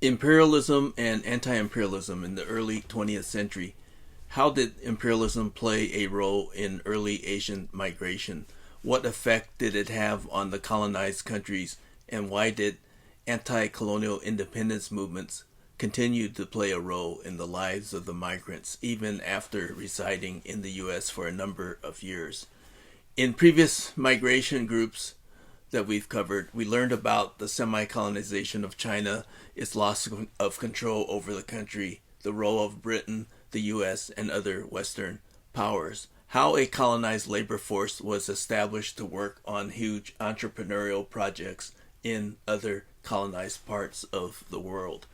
Imperialism and anti-imperialism in the early 20th century. How did imperialism play a role in early Asian migration? What effect did it have on the colonized countries? And why did anti-colonial independence movements continue to play a role in the lives of the migrants even after residing in the U.S. for a number of years? In previous migration groups that we've covered, we learned about the semi-colonization of China, its loss of control over the country, the role of Britain, the U.S., and other Western powers, how a colonized labor force was established to work on huge entrepreneurial projects in other colonized parts of the world.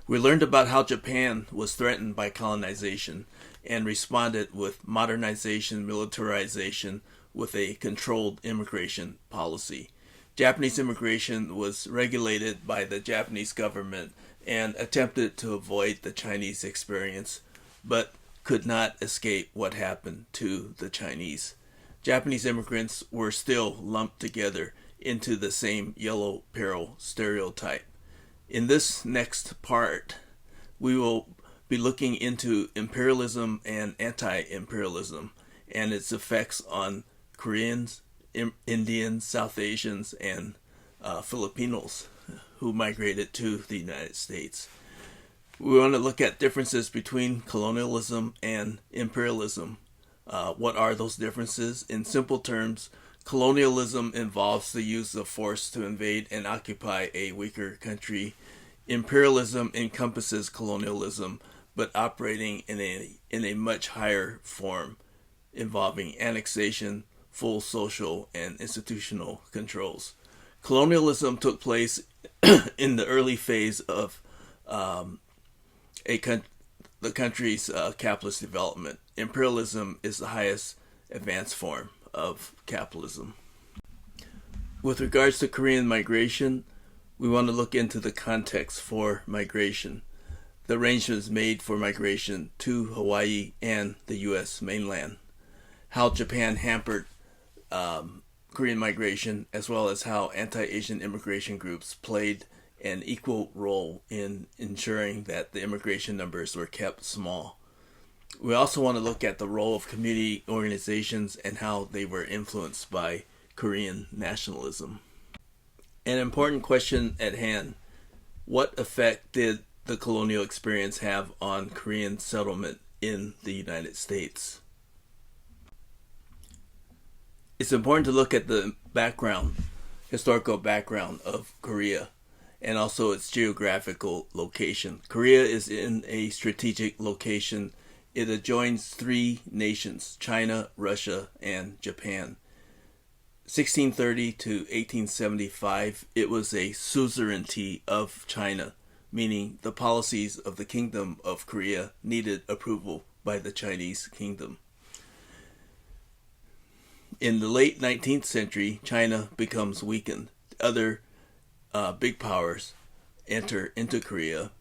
We learned about how Japan was threatened by colonization and responded with modernization, militarization, with a controlled immigration policy. Japanese immigration was regulated by the Japanese government and attempted to avoid the Chinese experience, but could not escape what happened to the Chinese. Japanese immigrants were still lumped together into the same yellow peril stereotype. In this next part, we will be looking into imperialism and anti-imperialism and its effects on Koreans, Indians, South Asians, and Filipinos who migrated to the United States. We want to look at differences between colonialism and imperialism. What are those differences? In simple terms, colonialism involves the use of force to invade and occupy a weaker country. Imperialism encompasses colonialism, but operating in a much higher form, involving annexation, full social and institutional controls. Colonialism took place in the early phase of the country's capitalist development. Imperialism is the highest advanced form of capitalism. With regards to Korean migration, we want to look into the context for migration, the arrangements made for migration to Hawaii and the U.S. mainland, how Japan hampered Korean migration, as well as how anti-Asian immigration groups played an equal role in ensuring that the immigration numbers were kept small. We also want to look at the role of community organizations and how they were influenced by Korean nationalism. An important question at hand: what effect did the colonial experience have on Korean settlement in the United States? It's important to look at the historical background of Korea, and also its geographical location. Korea is in a strategic location. It adjoins three nations: China, Russia, and Japan. 1630 to 1875, it was a suzerainty of China, meaning the policies of the Kingdom of Korea needed approval by the Chinese kingdom. In the late 19th century, China becomes weakened. Other big powers enter into Korea,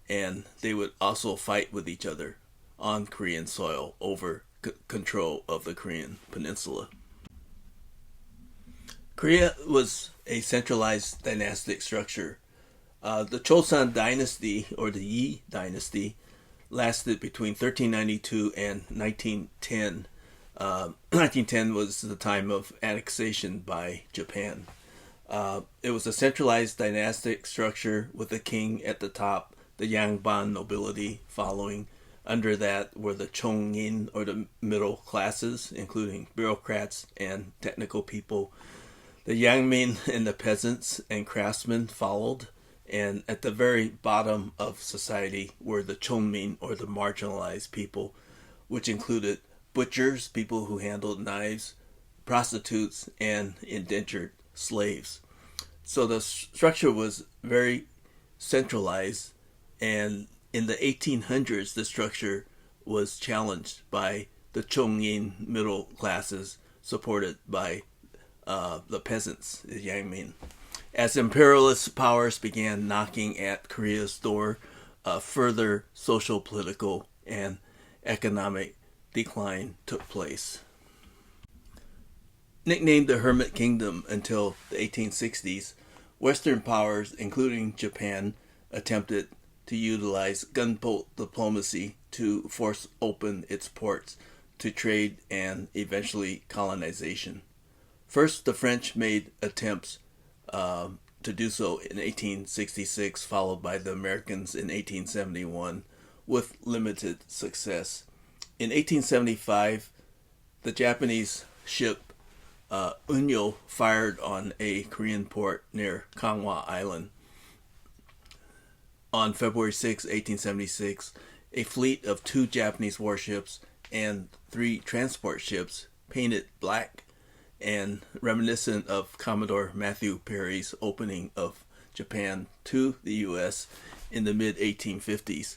and they would also fight with each other on Korean soil over control of the Korean peninsula. Korea was a centralized dynastic structure. The Chosun dynasty, or the Yi dynasty, lasted between 1392 and 1910. 1910 was the time of annexation by Japan. It was a centralized dynastic structure with the king at the top, the Yangban nobility following. Under that were the Chongin, or the middle classes, including bureaucrats and technical people. The Yangmin and the peasants and craftsmen followed. And at the very bottom of society were the Chonmin, or the marginalized people, which included butchers, people who handled knives, prostitutes, and indentured slaves. So the structure was very centralized, and in the 1800s the structure was challenged by the Chongin middle classes, supported by the peasants, the Yangmin. As imperialist powers began knocking at Korea's door, further social, political, and economic decline took place. Nicknamed the Hermit Kingdom until the 1860s, Western powers, including Japan, attempted to utilize gunboat diplomacy to force open its ports to trade and eventually colonization. First, the French made attempts to do so in 1866, followed by the Americans in 1871, with limited success. In 1875, the Japanese ship Unyo fired on a Korean port near Kangwa Island. On February 6, 1876, a fleet of 2 Japanese warships and 3 transport ships painted black and reminiscent of Commodore Matthew Perry's opening of Japan to the U.S. in the mid-1850s,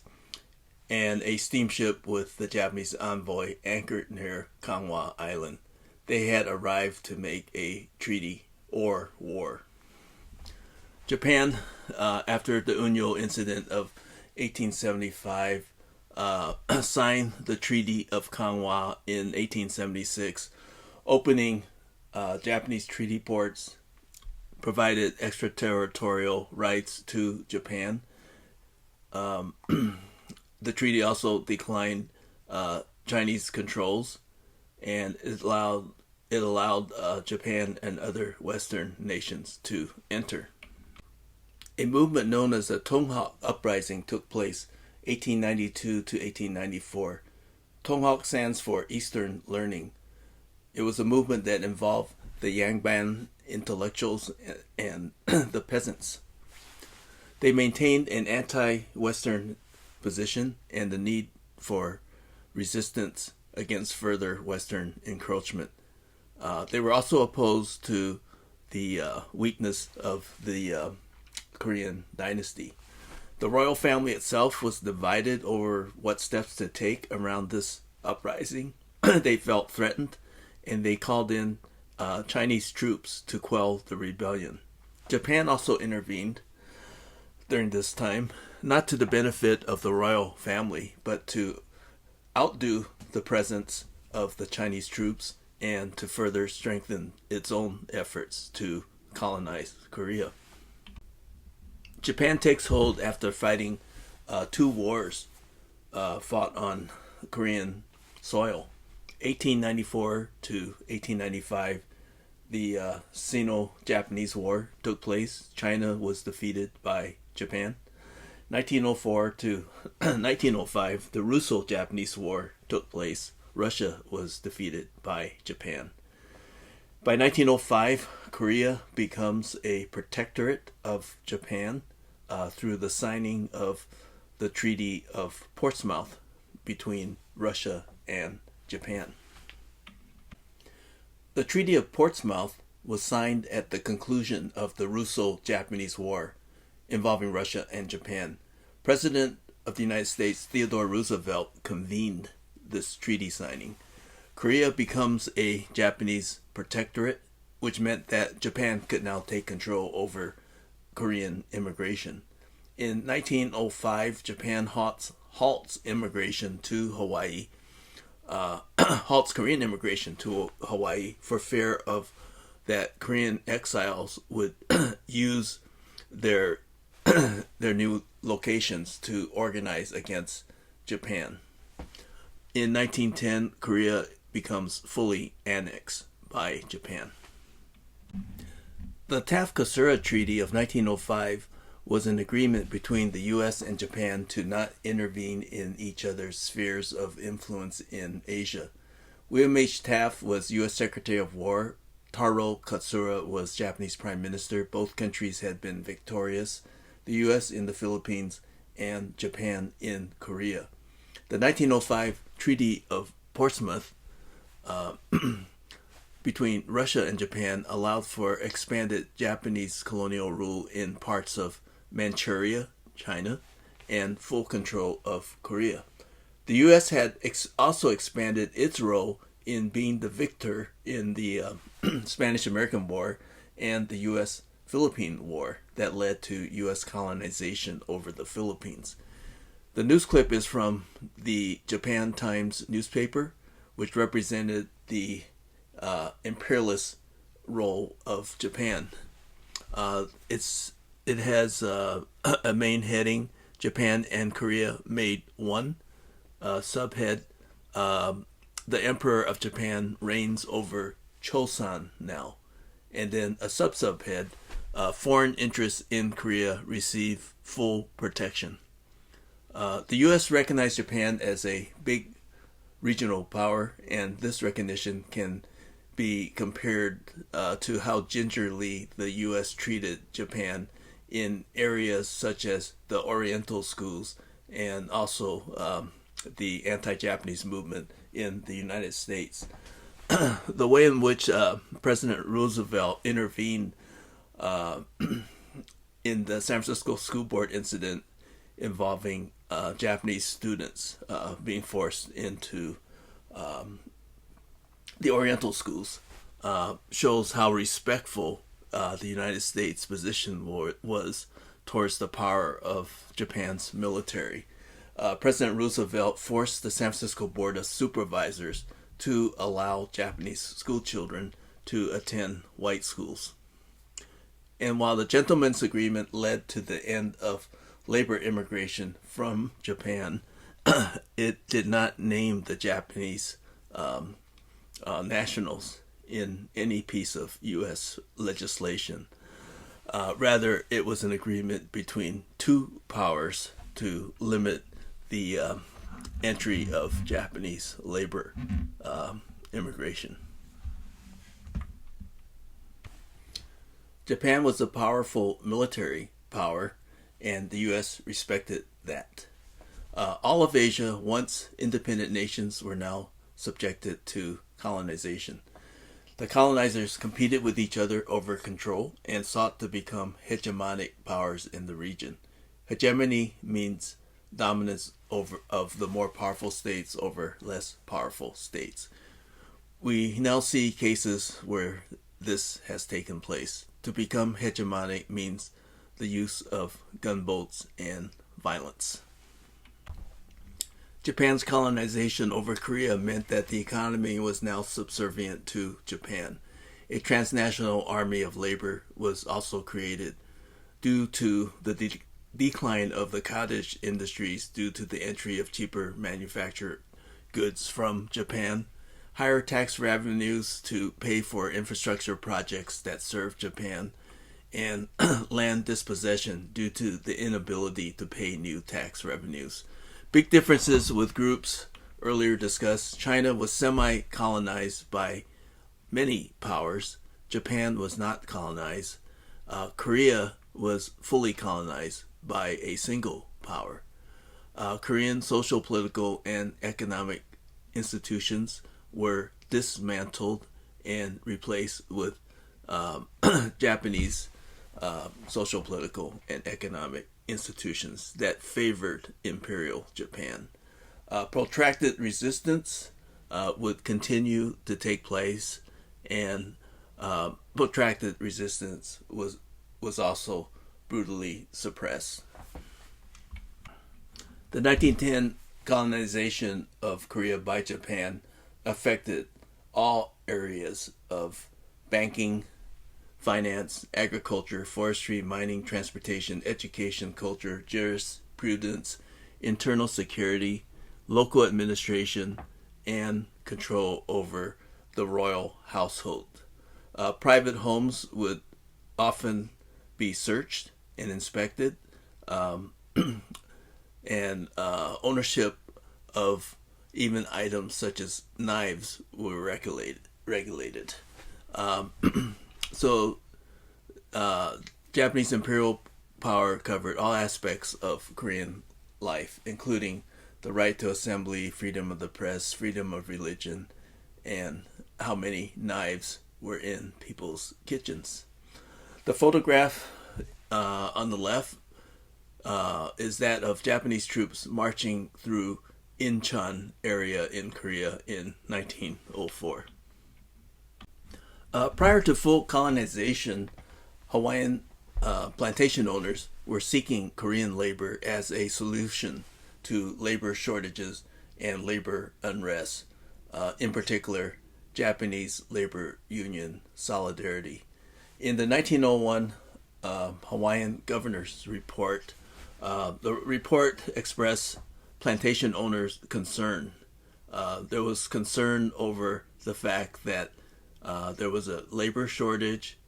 and a steamship with the Japanese envoy anchored near Kangwa Island. They had arrived to make a treaty or war. Japan, after the Unyo incident of 1875, signed the Treaty of Kangwa in 1876, opening Japanese treaty ports, provided extraterritorial rights to Japan. The treaty also declined Chinese controls, and it allowed Japan and other Western nations to enter. A movement known as the Tonghak Uprising took place 1892 to 1894. Tonghak stands for Eastern Learning. It was a movement that involved the Yangban intellectuals and the peasants. They maintained an anti-Western position and the need for resistance against further Western encroachment. They were also opposed to the weakness of the Korean dynasty. The royal family itself was divided over what steps to take around this uprising. They felt threatened, and they called in Chinese troops to quell the rebellion. Japan also intervened during this time, not to the benefit of the royal family, but to outdo the presence of the Chinese troops and to further strengthen its own efforts to colonize Korea. Japan takes hold after fighting 2 wars fought on Korean soil. 1894 to 1895, the Sino-Japanese War took place. China was defeated by Japan. 1904 to 1905, the Russo-Japanese War took place. Russia was defeated by Japan. By 1905, Korea becomes a protectorate of Japan through the signing of the Treaty of Portsmouth between Russia and Japan. The Treaty of Portsmouth was signed at the conclusion of the Russo-Japanese War involving Russia and Japan. President of the United States Theodore Roosevelt convened this treaty signing. Korea becomes a Japanese protectorate, which meant that Japan could now take control over Korean immigration. In 1905, Japan halts immigration to Hawaii, halts Korean immigration to Hawaii for fear of that Korean exiles would use their new locations to organize against Japan. In 1910, Korea becomes fully annexed by Japan. The Taft-Kasura Treaty of 1905 was an agreement between the U.S. and Japan to not intervene in each other's spheres of influence in Asia. William H. Taft was U.S. Secretary of War. Taro Katsura was Japanese Prime Minister. Both countries had been victorious, the U.S. in the Philippines and Japan in Korea. The 1905 Treaty of Portsmouth between Russia and Japan allowed for expanded Japanese colonial rule in parts of Manchuria, China, and full control of Korea. The U.S. had also expanded its role in being the victor in the Spanish-American War and the U.S.-Philippine War that led to U.S. colonization over the Philippines. The news clip is from the Japan Times newspaper, which represented the imperialist role of Japan. It's it has a main heading: Japan and Korea made one. Subhead: the Emperor of Japan reigns over Chosan now. And then a subhead: foreign interests in Korea receive full protection. The U.S. recognized Japan as a big regional power, and this recognition can be compared to how gingerly the U.S. treated Japan in areas such as the Oriental schools and also the anti-Japanese movement in the United States. The way in which President Roosevelt intervened in the San Francisco School Board incident involving Japanese students being forced into the Oriental schools shows how respectful the United States position was towards the power of Japan's military. President Roosevelt forced the San Francisco Board of Supervisors to allow Japanese school children to attend white schools. And while the Gentleman's Agreement led to the end of labor immigration from Japan, it did not name the Japanese nationals in any piece of U.S. legislation. Rather, it was an agreement between two powers to limit the entry of Japanese labor immigration. Japan was a powerful military power, and the U.S. respected that. All of Asia, once independent nations, were now subjected to colonization. The colonizers competed with each other over control and sought to become hegemonic powers in the region. Hegemony means dominance of the more powerful states over less powerful states. We now see cases where this has taken place. To become hegemonic means the use of gunboats and violence. Japan's colonization over Korea meant that the economy was now subservient to Japan. A transnational army of labor was also created due to the decline of the cottage industries due to the entry of cheaper manufactured goods from Japan, higher tax revenues to pay for infrastructure projects that serve Japan, and land dispossession due to the inability to pay new tax revenues. Big differences with groups earlier discussed. China was semi-colonized by many powers. Japan was not colonized. Korea was fully colonized by a single power. Korean social, political, and economic institutions were dismantled and replaced with Japanese social, political, and economic institutions that favored Imperial Japan. Protracted resistance would continue to take place, and protracted resistance was also brutally suppressed. The 1910 colonization of Korea by Japan affected all areas of banking, finance, agriculture, forestry, mining, transportation, education, culture, jurisprudence, internal security, local administration, and control over the royal household. Private homes would often be searched and inspected, and ownership of even items such as knives were regulated. So Japanese imperial power covered all aspects of Korean life, including the right to assembly, freedom of the press, freedom of religion, and how many knives were in people's kitchens. The photograph on the left is that of Japanese troops marching through Incheon area in Korea in 1904. Prior to full colonization, Hawaiian plantation owners were seeking Korean labor as a solution to labor shortages and labor unrest, in particular, Japanese labor union solidarity. In the 1901 Hawaiian governor's report. The report expressed plantation owners' concern. There was concern over the fact that there was a labor shortage.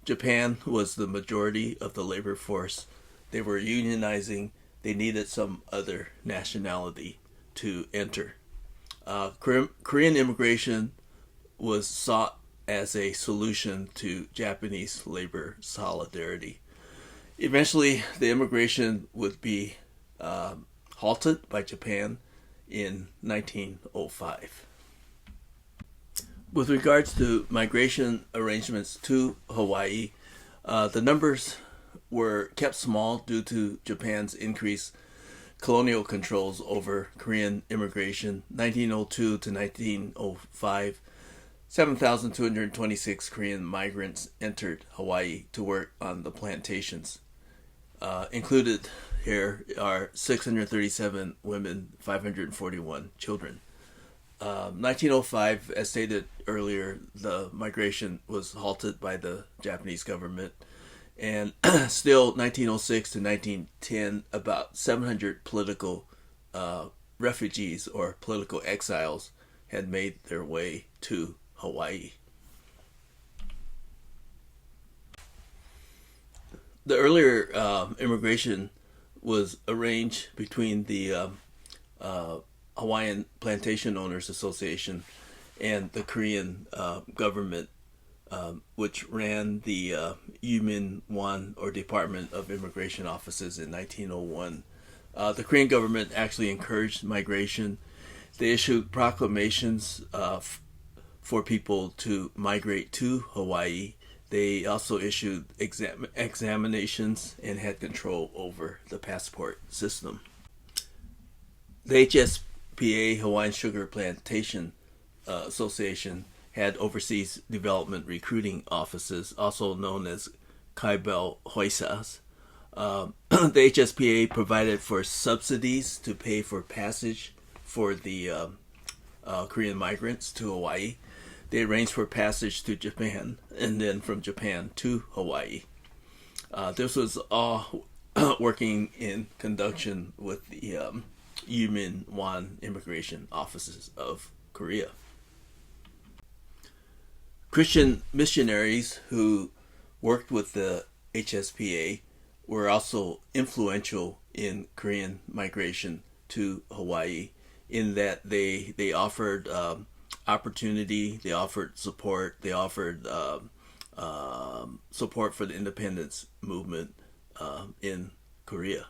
Japan was the majority of the labor force. They were unionizing. They needed some other nationality to enter. Korean immigration was sought as a solution to Japanese labor solidarity. Eventually, the immigration would be halted by Japan in 1905. With regards to migration arrangements to Hawaii, the numbers were kept small due to Japan's increased colonial controls over Korean immigration. 1902 to 1905, 7,226 Korean migrants entered Hawaii to work on the plantations. Included here are 637 women, 541 children. 1905, as stated earlier, the migration was halted by the Japanese government. And still, 1906 to 1910, about 700 political refugees or political exiles had made their way to Hawaii. The earlier immigration was arranged between the Hawaiian Plantation Owners Association and the Korean government, which ran the Yumin-wan, or Department of Immigration Offices, in 1901. The Korean government actually encouraged migration. They issued proclamations for people to migrate to Hawaii. They also issued examinations and had control over the passport system. The HSPA, Hawaiian Sugar Plantation Association, had overseas development recruiting offices, also known as Kaibel Hoisas. The HSPA provided for subsidies to pay for passage for the Korean migrants to Hawaii. They arranged for passage to Japan and then from Japan to Hawaii. This was all working in conjunction with the Yumin-wan immigration offices of Korea. Christian missionaries who worked with the HSPA were also influential in Korean migration to Hawaii, in that they offered opportunity, they offered support, they offered support for the independence movement in Korea.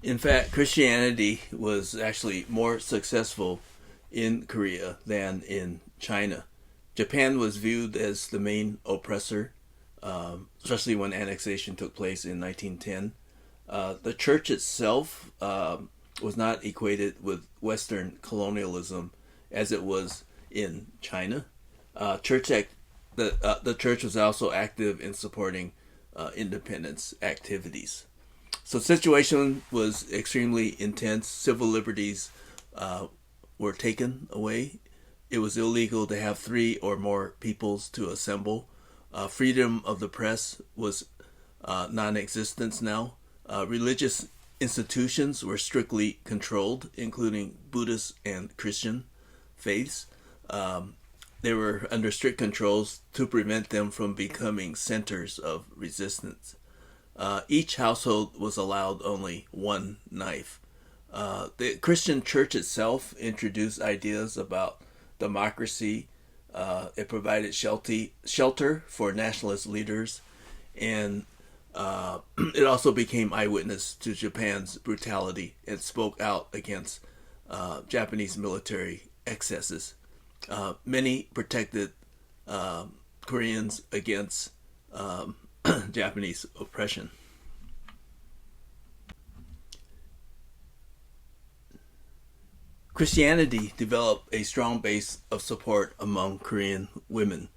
In fact, Christianity was actually more successful in Korea than in China. Japan was viewed as the main oppressor, especially when annexation took place in 1910. The church itself was not equated with Western colonialism as it was in China. The church was also active in supporting independence activities. So the situation was extremely intense. Civil liberties were taken away. It was illegal to have 3 or more peoples to assemble. Freedom of the press was non-existent now. Religious institutions were strictly controlled, including Buddhist and Christian faiths. They were under strict controls to prevent them from becoming centers of resistance. Each household was allowed only one knife. The Christian church itself introduced ideas about democracy. It provided shelter for nationalist leaders, and it also became eyewitness to Japan's brutality and spoke out against Japanese military excesses. Many protected Koreans against Japanese oppression. Christianity developed a strong base of support among Korean women.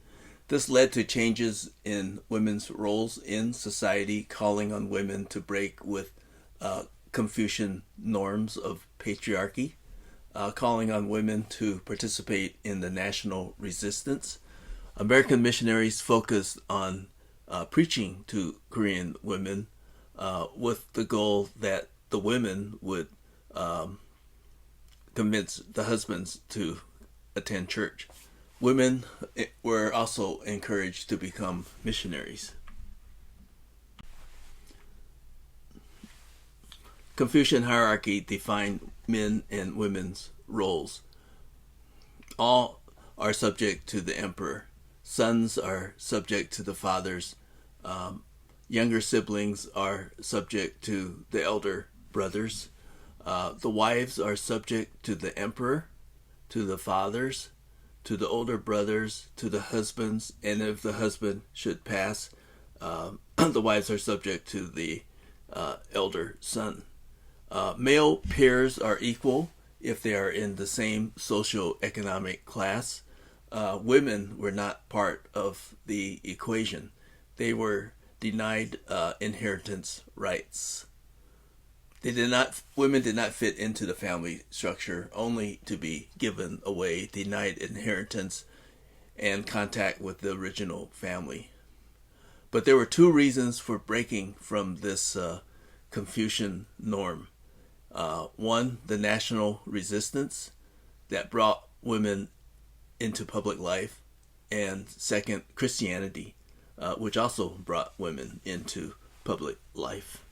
This led to changes in women's roles in society, calling on women to break with Confucian norms of patriarchy, calling on women to participate in the national resistance. American missionaries focused on preaching to Korean women with the goal that the women would convince the husbands to attend church. Women were also encouraged to become missionaries. Confucian hierarchy defined men and women's roles. All are subject to the emperor. Sons are subject to the fathers. Younger siblings are subject to the elder brothers. The wives are subject to the emperor, to the fathers, to the older brothers, to the husbands, and if the husband should pass, the wives are subject to the elder son. Male peers are equal if they are in the same socio-economic class. Women were not part of the equation. They were denied inheritance rights. Women did not fit into the family structure, only to be given away, denied inheritance and contact with the original family. But there were two reasons for breaking from this Confucian norm. One, the national resistance that brought women into public life, and second, Christianity, which also brought women into public life.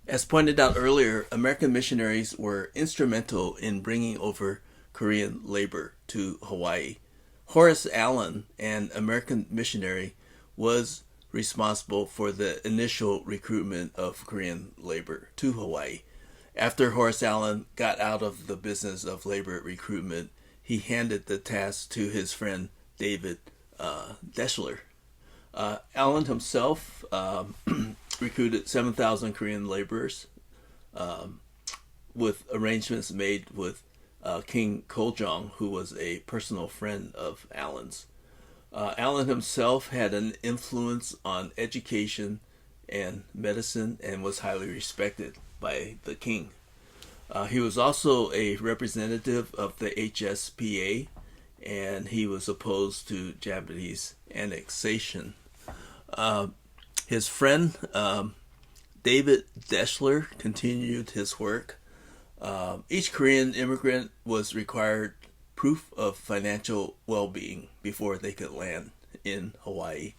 As pointed out earlier, American missionaries were instrumental in bringing over Korean labor to Hawaii. Horace Allen, an American missionary, was responsible for the initial recruitment of Korean labor to Hawaii. After Horace Allen got out of the business of labor recruitment, he handed the task to his friend David Deschler. Allen himself recruited 7,000 Korean laborers with arrangements made with King Koljong, who was a personal friend of Allen's. Allen himself had an influence on education and medicine and was highly respected by the king. He was also a representative of the HSPA, and he was opposed to Japanese annexation. His friend David Deschler continued his work. Each Korean immigrant was required proof of financial well-being before they could land in Hawaii.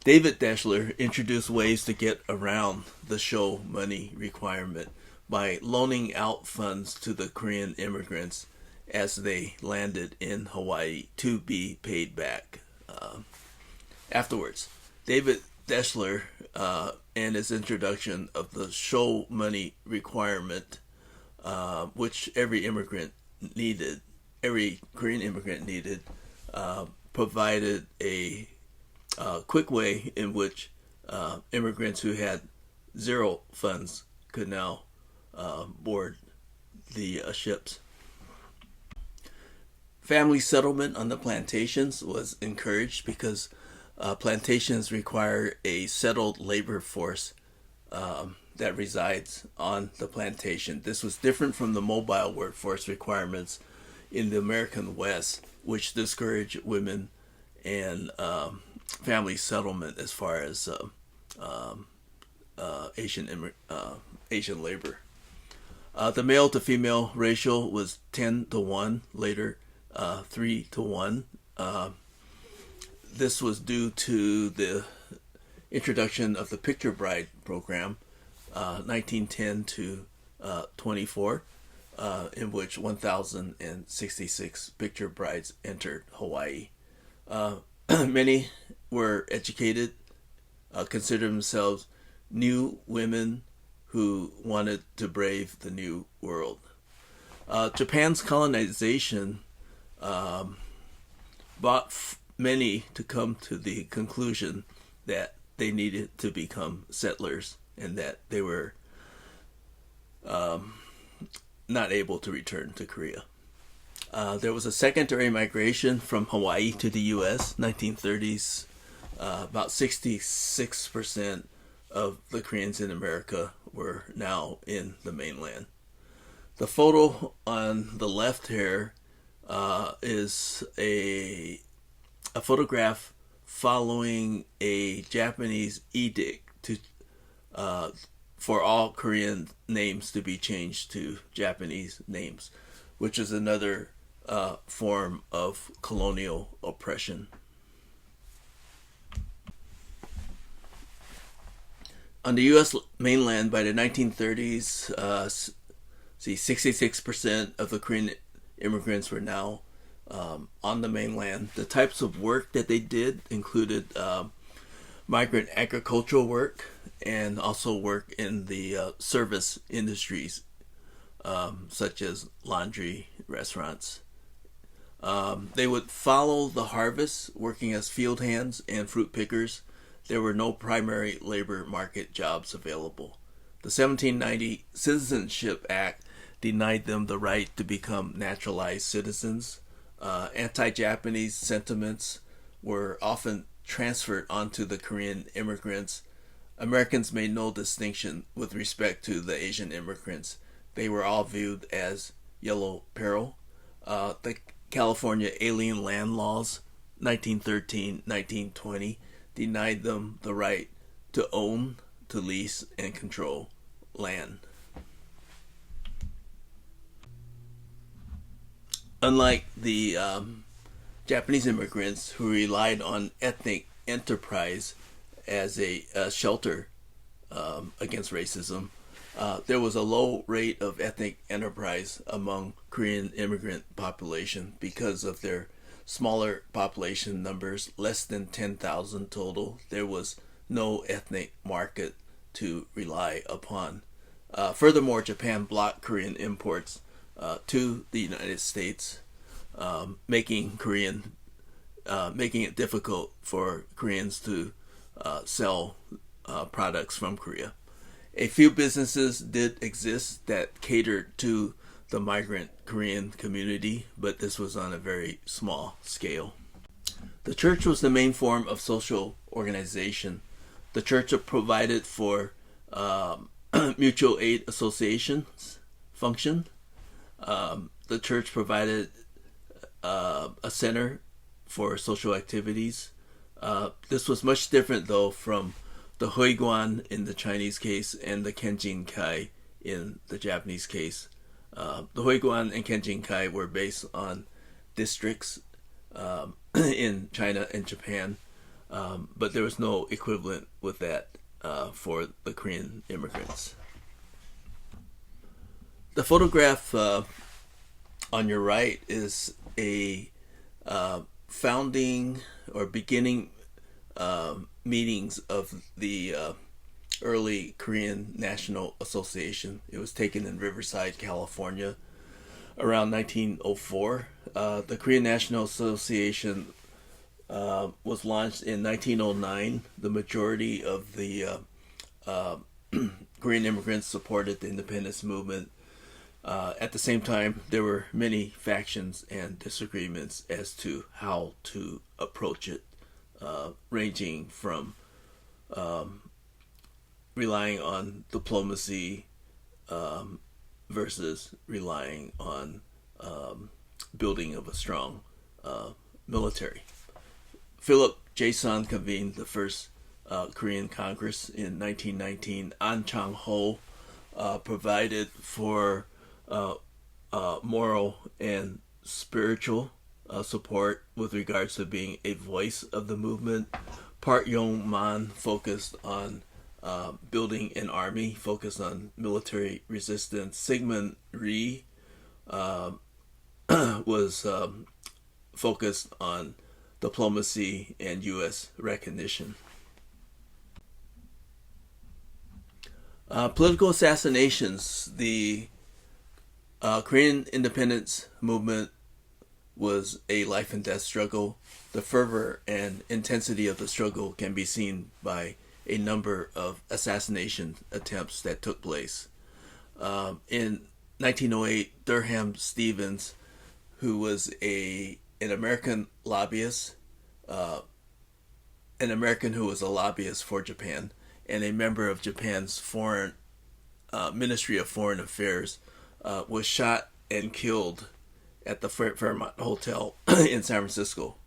David Deschler introduced ways to get around the show money requirement by loaning out funds to the Korean immigrants as they landed in Hawaii to be paid back afterwards. David Deschler and his introduction of the show money requirement, which every Korean immigrant needed, provided a quick way in which immigrants who had zero funds could now board the ships. Family settlement on the plantations was encouraged because plantations require a settled labor force that resides on the plantation. This was different from the mobile workforce requirements in the American West, which discouraged women and family settlement as far as Asian labor. The male to female ratio was 10-1, later 3-1. This was due to the introduction of the Picture Bride program, 1910 to 24, in which 1,066 picture brides entered Hawaii. Many were educated, considered themselves new women who wanted to brave the new world. Japan's colonization brought many to come to the conclusion that they needed to become settlers and that they were not able to return to Korea. There was a secondary migration from Hawaii to the U.S. 1930s. About 66% of the Koreans in America were now in the mainland. The photo on the left here is a a photograph following a Japanese edict for all Korean names to be changed to Japanese names, which is another form of colonial oppression. On the U.S. mainland by the 1930s, 66% of the Korean immigrants were now on the mainland. The types of work that they did included migrant agricultural work and also work in the service industries, such as laundry, restaurants. They would follow the harvest, working as field hands and fruit pickers. There were no primary labor market jobs available. The 1790 Citizenship Act denied them the right to become naturalized citizens. Anti-Japanese sentiments were often transferred onto the Korean immigrants. Americans made no distinction with respect to the Asian immigrants. They were all viewed as yellow peril. The California Alien Land Laws, 1913-1920, denied them the right to own, to lease, and control land. Unlike the Japanese immigrants who relied on ethnic enterprise as a shelter against racism, there was a low rate of ethnic enterprise among Korean immigrant population because of their smaller population numbers, less than 10,000 total. There was no ethnic market to rely upon. Furthermore, Japan blocked Korean imports to the United States, making it difficult for Koreans to sell products from Korea. A few businesses did exist that catered to the migrant Korean community, but this was on a very small scale. The church was the main form of social organization. The church provided for mutual aid associations function. The church provided a center for social activities. This was much different, though, from the Huiguan in the Chinese case and the Kenjin-kai in the Japanese case. The Huiguan and Kenjin-kai were based on districts in China and Japan, but there was no equivalent with that for the Korean immigrants. The photograph on your right is a founding or beginning meetings of the early Korean National Association. It was taken in Riverside, California, around 1904. The Korean National Association was launched in 1909. The majority of the Korean immigrants supported the independence movement. At the same time, there were many factions and disagreements as to how to approach it, ranging from relying on diplomacy versus relying on building of a strong military. Philip Jason convened the first Korean Congress in 1919. An Chang-ho provided for moral and spiritual support with regards to being a voice of the movement. Park Yong-man focused on building an army, focused on military resistance. Syngman Rhee was focused on diplomacy and U.S. recognition. Political assassinations. The Korean independence movement was a life and death struggle. The fervor and intensity of the struggle can be seen by a number of assassination attempts that took place. In 1908, Durham Stevens, who was an American lobbyist, an American who was a lobbyist for Japan, and a member of Japan's foreign Ministry of Foreign Affairs, was shot and killed at the Fairmont Hotel in San Francisco.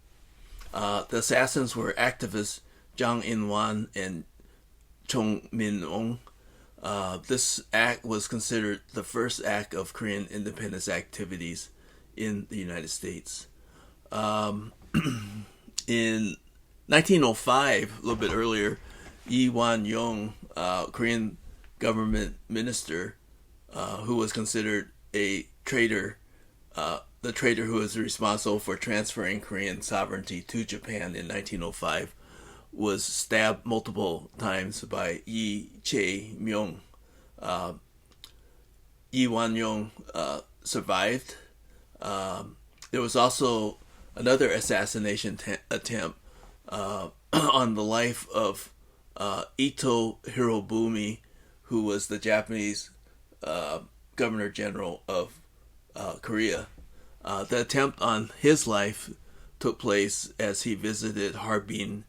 The assassins were activists Jang In-wan and Chung Min-ong. This act was considered the first act of Korean independence activities in the United States. In 1905, a little bit earlier, Lee Wan-yong, Korean government minister, who was considered a traitor, the traitor who was responsible for transferring Korean sovereignty to Japan in 1905, was stabbed multiple times by Yi Chae-myung. Lee Wan-yong survived. There was also another assassination attempt on the life of Ito Hirobumi, who was the Japanese Governor General of Korea. The attempt on his life took place as he visited Harbin,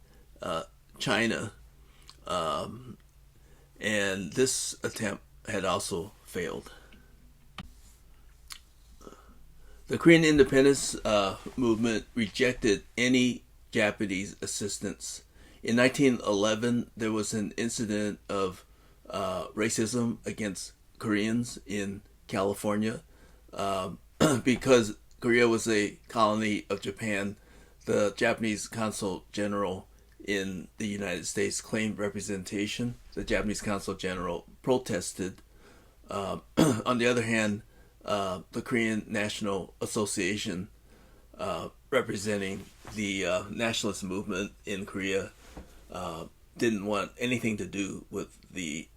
China, and this attempt had also failed. The Korean independence movement rejected any Japanese assistance. In 1911, there was an incident of racism against Koreans in California. Because Korea was a colony of Japan, the Japanese Consul General in the United States claimed representation. The Japanese Consul General protested. On the other hand, the Korean National Association, representing the nationalist movement in Korea, didn't want anything to do with the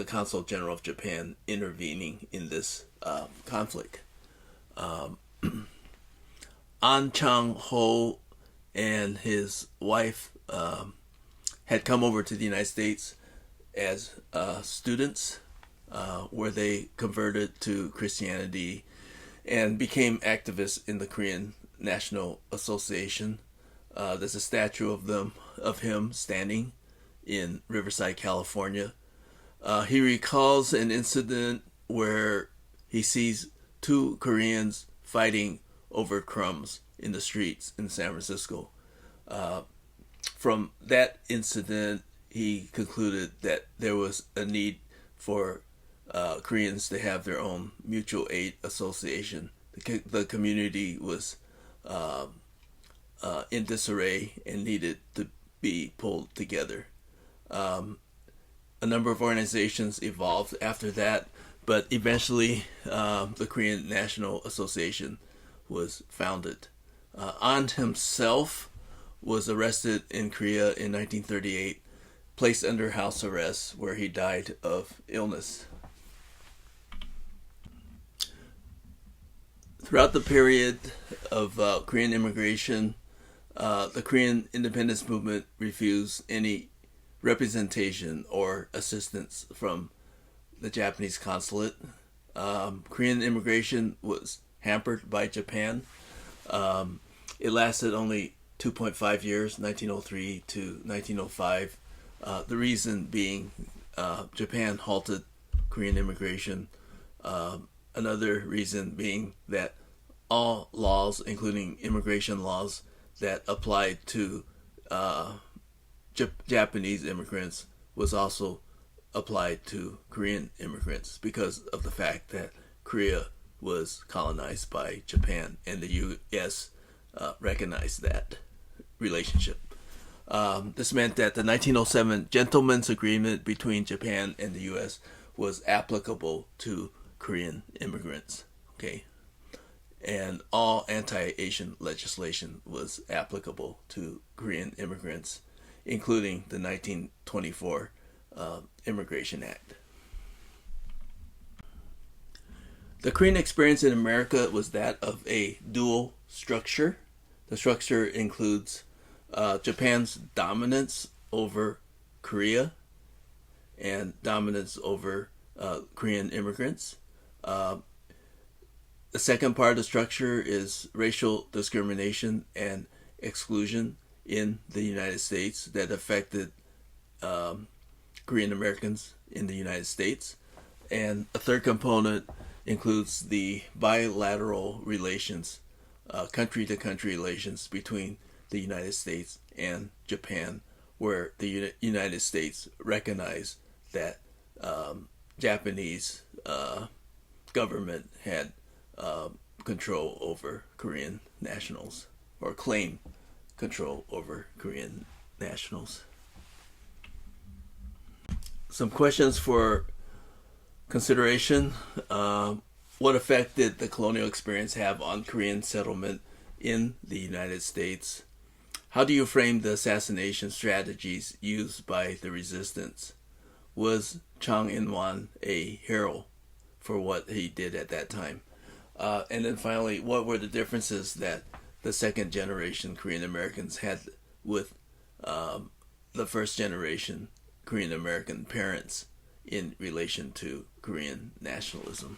Consul General of Japan intervening in this conflict. An Chang-ho and his wife had come over to the United States as students, where they converted to Christianity and became activists in the Korean National Association. There's a statue of him standing in Riverside, California. He recalls an incident where he sees two Koreans fighting over crumbs in the streets in San Francisco. From that incident, he concluded that there was a need for Koreans to have their own mutual aid association. The community was in disarray and needed to be pulled together. A number of organizations evolved after that, but eventually the Korean National Association was founded. An himself was arrested in Korea in 1938, placed under house arrest, where he died of illness. Throughout the period of Korean immigration, the Korean independence movement refused any representation or assistance from the Japanese consulate. Korean immigration was hampered by Japan. It lasted only 2.5 years, 1903 to 1905. The reason being Japan halted Korean immigration. Another reason being that all laws, including immigration laws that applied to Japanese immigrants, was also applied to Korean immigrants because of the fact that Korea was colonized by Japan and the U.S. Recognized that relationship. This meant that the 1907 Gentleman's Agreement between Japan and the U.S. was applicable to Korean immigrants. Okay, and all anti-Asian legislation was applicable to Korean immigrants, including the 1924 Immigration Act. The Korean experience in America was that of a dual structure. The structure includes Japan's dominance over Korea and dominance over Korean immigrants. The second part of the structure is racial discrimination and exclusion in the United States that affected Korean Americans in the United States. And a third component includes the bilateral relations country-to-country relations between the United States and Japan, where the United States recognized that Japanese government had control over Korean nationals, or claimed control over Korean nationals. Some questions for consideration. What effect did the colonial experience have on Korean settlement in the United States? How do you frame the assassination strategies used by the resistance? Was Chang In-wan a hero for what he did at that time? And then finally, what were the differences that the second generation Korean Americans had with the first generation Korean American parents in relation to Korean nationalism?